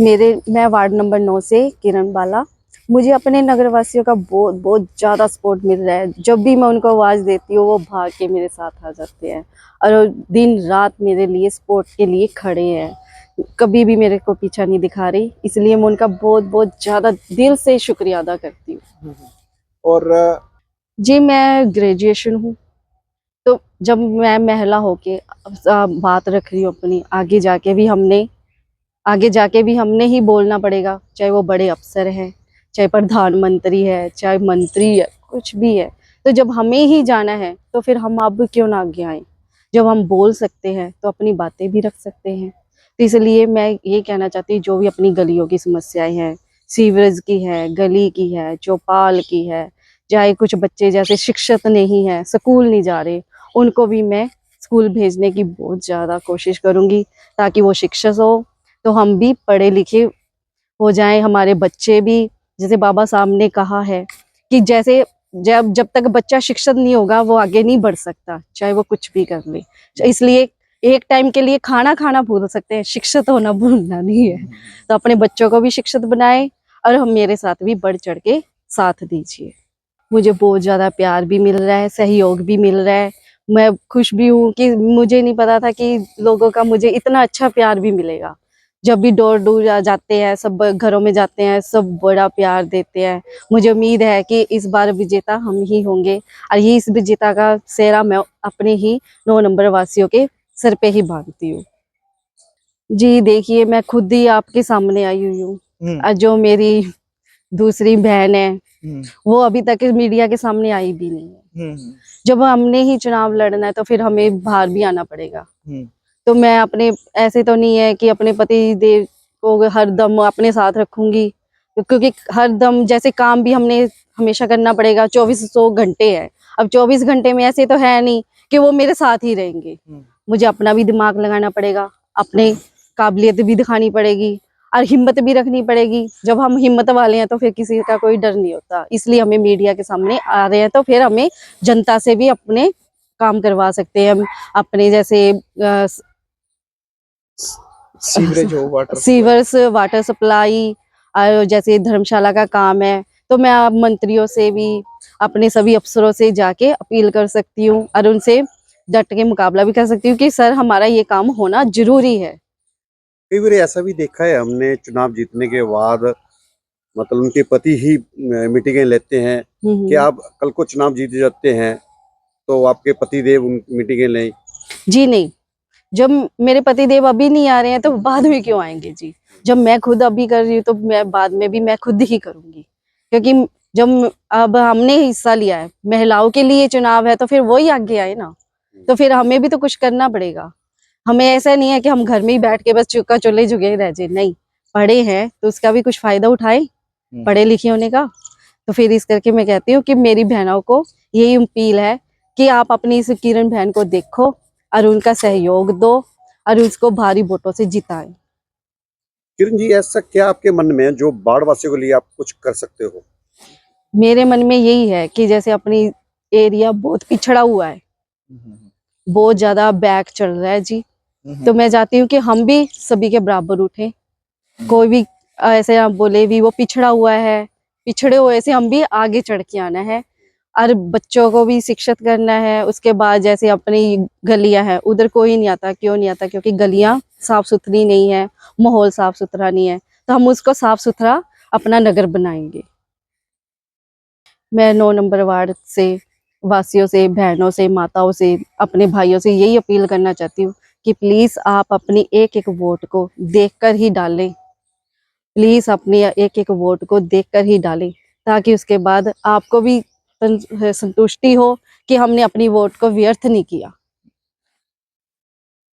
मैं ward number 9 से किरण बाला। मुझे अपने नगर वासियों का बहुत बहुत ज़्यादा सपोर्ट मिल रहा है। जब भी मैं उनको आवाज़ देती हूँ वो भाग के मेरे साथ आ जाते हैं और दिन रात मेरे लिए सपोर्ट के लिए खड़े हैं। कभी भी मेरे को पीछा नहीं दिखा रही, इसलिए मैं उनका बहुत बहुत ज़्यादा दिल से शुक्रिया अदा करती हूँ। और जी, मैं ग्रेजुएशन हूँ, तो जब मैं महिला होके बात रख रही हूँ अपनी, आगे जाके भी हमने ही बोलना पड़ेगा, चाहे वो बड़े अफसर हैं, चाहे प्रधानमंत्री है, चाहे मंत्री है, कुछ भी है। तो जब हमें ही जाना है तो फिर हम अब क्यों ना आगे आए। जब हम बोल सकते हैं तो अपनी बातें भी रख सकते हैं। तो इसलिए मैं ये कहना चाहती हूँ, जो भी अपनी गलियों की समस्याएं हैं, सीवरेज की है, गली की है, चौपाल की है, चाहे कुछ बच्चे जैसे शिक्षित नहीं है, स्कूल नहीं जा रहे, उनको भी मैं स्कूल भेजने की बहुत ज़्यादा कोशिश करूँगी, ताकि वो शिक्षित हो तो हम भी पढ़े लिखे हो जाएं, हमारे बच्चे भी। जैसे बाबा साहब ने कहा है कि जैसे जब तक बच्चा शिक्षित नहीं होगा वो आगे नहीं बढ़ सकता, चाहे वो कुछ भी कर ले। इसलिए एक टाइम के लिए खाना खाना भूल सकते हैं, शिक्षित होना भूलना नहीं है। तो अपने बच्चों को भी शिक्षित बनाए और हम मेरे साथ भी बढ़ चढ़ के साथ दीजिए। मुझे बहुत ज़्यादा प्यार भी मिल रहा है, सहयोग भी मिल रहा है। मैं खुश भी हूँ कि मुझे नहीं पता था कि लोगों का मुझे इतना अच्छा प्यार भी मिलेगा। जब भी डोर डोर जाते हैं, सब घरों में जाते हैं, सब बड़ा प्यार देते हैं। मुझे उम्मीद है कि इस बार विजेता हम ही होंगे और ये इस विजेता का सेहरा मैं अपने ही 9 नंबर वासियों के सर पे ही बांधती हूँ। जी देखिए, मैं खुद ही आपके सामने आई हुई हूँ और जो मेरी दूसरी बहन है वो अभी तक मीडिया के सामने आई भी नहीं है। जब हमने ही चुनाव लड़ना है तो फिर हमें बाहर भी आना पड़ेगा। तो मैं अपने ऐसे तो नहीं है कि अपने पति देव को हर दम अपने साथ रखूंगी, क्योंकि हर दम जैसे काम भी हमने हमेशा करना पड़ेगा। 2400 घंटे है, अब 24 घंटे में ऐसे तो है नहीं कि वो मेरे साथ ही रहेंगे। मुझे अपना भी दिमाग लगाना पड़ेगा, अपने काबिलियत भी दिखानी पड़ेगी और हिम्मत भी रखनी पड़ेगी। जब हम हिम्मत वाले हैं तो फिर किसी का कोई डर नहीं होता। इसलिए हमें मीडिया के सामने आ रहे हैं तो फिर हमें जनता से भी अपने काम करवा सकते हैं। हम अपने जैसे सीवरेज हो, सीवर्स, वाटर सप्लाई और जैसे धर्मशाला का काम है, तो मैं अब मंत्रियों से भी अपने सभी अफसरों से जाके अपील कर सकती हूँ और उनसे डट के मुकाबला भी कर सकती हूँ कि सर हमारा ये काम होना जरूरी है। कई बार ऐसा भी देखा है हमने, चुनाव जीतने के बाद मतलब उनके पति ही मीटिंगें लेते हैं कि आप कल को चुनाव जीत जाते हैं तो आपके पति देव मीटिंगें लें। जी नहीं, जब मेरे पति देव अभी नहीं आ रहे हैं तो बाद में क्यों आएंगे जी। जब मैं खुद अभी कर रही हूँ तो मैं बाद में भी मैं खुद ही करूंगी, क्योंकि जब अब हमने हिस्सा लिया है, महिलाओं के लिए चुनाव है, तो फिर वही आगे आए ना। तो फिर हमें भी तो कुछ करना पड़ेगा। हमें ऐसा नहीं है कि हम घर में ही बैठ के बस चुका चुले जुगे रह जाए, नहीं। पढ़े हैं तो उसका भी कुछ फायदा उठाए, पढ़े लिखे होने का। तो फिर इस करके मैं कहती हूँ कि मेरी बहनों को यही अपील है कि आप अपनी इस किरण बहन को देखो और उनका सहयोग दो और उसको भारी वोटों से जिताएं। किरण जी, ऐसा क्या आपके मन में है जो बाढ़ वासियों के लिए आप कुछ कर सकते हो? मेरे मन में यही है कि जैसे अपनी एरिया बहुत पिछड़ा हुआ है, बहुत ज्यादा बैक चल रहा है जी। तो मैं चाहती हूँ कि हम भी सभी के बराबर उठे। कोई भी ऐसे आप बोले भी वो पिछड़ा हुआ है, पिछड़े हुए से हम भी आगे चढ़ के आना है और बच्चों को भी शिक्षित करना है। उसके बाद जैसे अपनी गलियां हैं, उधर कोई नहीं आता। क्यों नहीं आता? क्योंकि गलियां साफ सुथरी नहीं है, माहौल साफ सुथरा नहीं है। तो हम उसको साफ सुथरा अपना नगर बनाएंगे। मैं 9 नंबर वार्ड से वासियों से, बहनों से, माताओं से, अपने भाइयों से यही अपील करना चाहती हूँ कि प्लीज आप अपनी एक एक वोट को देखकर ही डालें। प्लीज अपनी एक एक वोट को देखकर ही डालें, ताकि उसके बाद आपको भी संतुष्टि हो कि हमने अपनी वोट को व्यर्थ नहीं किया।